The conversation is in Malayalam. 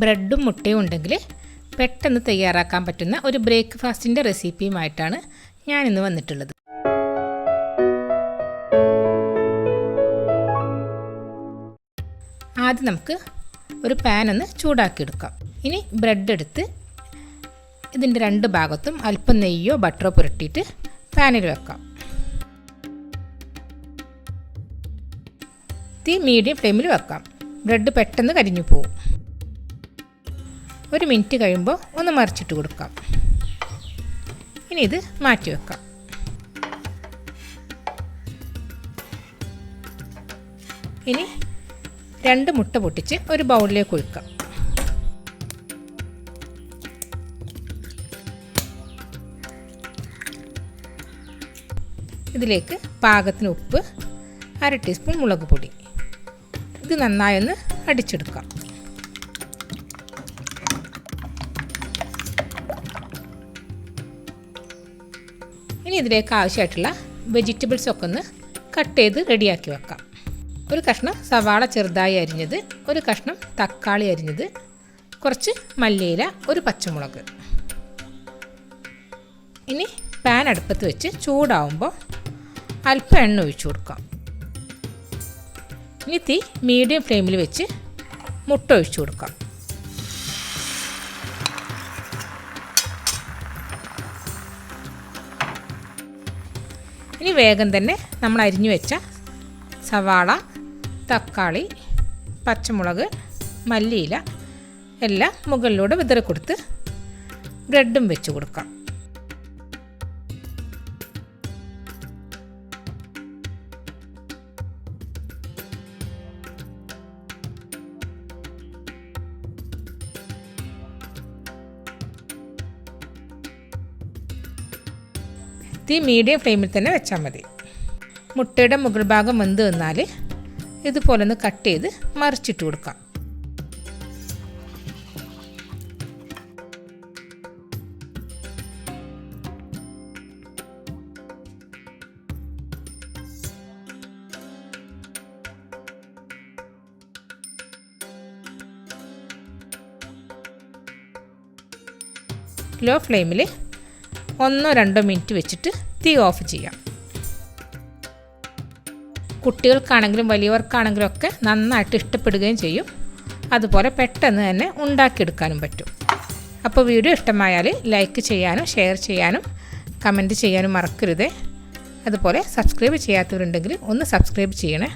ബ്രെഡും മുട്ടയും ഉണ്ടെങ്കിൽ പെട്ടെന്ന് തയ്യാറാക്കാൻ പറ്റുന്ന ഒരു ബ്രേക്ക്ഫാസ്റ്റിൻ്റെ റെസിപ്പിയുമായിട്ടാണ് ഞാനിന്ന് വന്നിട്ടുള്ളത്. ആദ്യം നമുക്ക് ഒരു പാൻ ഒന്ന് ചൂടാക്കിയെടുക്കാം. ഇനി ബ്രെഡ് എടുത്ത് ഇതിൻ്റെ 2 ഭാഗത്തും അല്പം നെയ്യോ ബട്ടറോ പുരട്ടിയിട്ട് പാനിൽ വെക്കാം. തീ മീഡിയം ഫ്ലെയിമിൽ വെക്കാം. ബ്രെഡ് പെട്ടെന്ന് കരിഞ്ഞു പോകും. 1 മിനിറ്റ് കഴിയുമ്പോൾ ഒന്ന് മറിച്ചിട്ട് കൊടുക്കാം. ഇനി ഇത് മാറ്റി വെക്കാം. ഇനി 2 മുട്ട പൊട്ടിച്ച് ഒരു ബൗളിലേക്ക് ഒഴിക്കാം. ഇതിലേക്ക് പാകത്തിന് ഉപ്പ്, 1/2 ടീസ്പൂൺ മുളക് പൊടി. ഇത് നന്നായൊന്ന് അടിച്ചെടുക്കാം. ഇനി ഇതിലേക്ക് ആവശ്യമായിട്ടുള്ള വെജിറ്റബിൾസ് ഒക്കെ ഒന്ന് കട്ട് ചെയ്ത് റെഡിയാക്കി വെക്കാം. ഒരു കഷ്ണം സവാള ചെറുതായി അരിഞ്ഞത്, ഒരു കഷ്ണം തക്കാളി അരിഞ്ഞത്, കുറച്ച് മല്ലിയില, ഒരു പച്ചമുളക്. ഇനി പാൻ അടുപ്പത്ത് വെച്ച് ചൂടാവുമ്പോൾ അല്പം എണ്ണ ഒഴിച്ചു കൊടുക്കാം. ഇനി തീ മീഡിയം ഫ്ലെയിമിൽ വെച്ച് മുട്ട ഒഴിച്ചു കൊടുക്കാം. ഇനി വേഗം തന്നെ നമ്മൾ അരിഞ്ഞു വെച്ച സവാള, തക്കാളി, പച്ചമുളക്, മല്ലിയില എല്ലാം മുകളിലൂടെ വിതറി കൊടുത്ത് ബ്രെഡും വെച്ച് കൊടുക്കാം. തീ മീഡിയം ഫ്ലെയിമിൽ തന്നെ വെച്ചാൽ മതി. മുട്ടയുടെ മുകൾ ഭാഗം വെന്ത് വന്നാൽ ഇതുപോലെ ഒന്ന് കട്ട് ചെയ്ത് മറിച്ചിട്ട് കൊടുക്കാം. ലോ ഫ്ലെയിമിൽ 1-2 മിനിറ്റ് വെച്ചിട്ട് തീ ഓഫ് ചെയ്യാം. കുട്ടികൾക്കാണെങ്കിലും വലിയവർക്കാണെങ്കിലും ഒക്കെ നന്നായിട്ട് ഇഷ്ടപ്പെടുകയും ചെയ്യും. അതുപോലെ പെട്ടെന്ന് തന്നെ ഉണ്ടാക്കിയെടുക്കാനും പറ്റും. അപ്പോൾ വീഡിയോ ഇഷ്ടമായാൽ ലൈക്ക് ചെയ്യാനും ഷെയർ ചെയ്യാനും കമൻറ്റ് ചെയ്യാനും മറക്കരുത്. അതുപോലെ സബ്സ്ക്രൈബ് ചെയ്യാത്തവരുണ്ടെങ്കിൽ ഒന്ന് സബ്സ്ക്രൈബ് ചെയ്യണേ.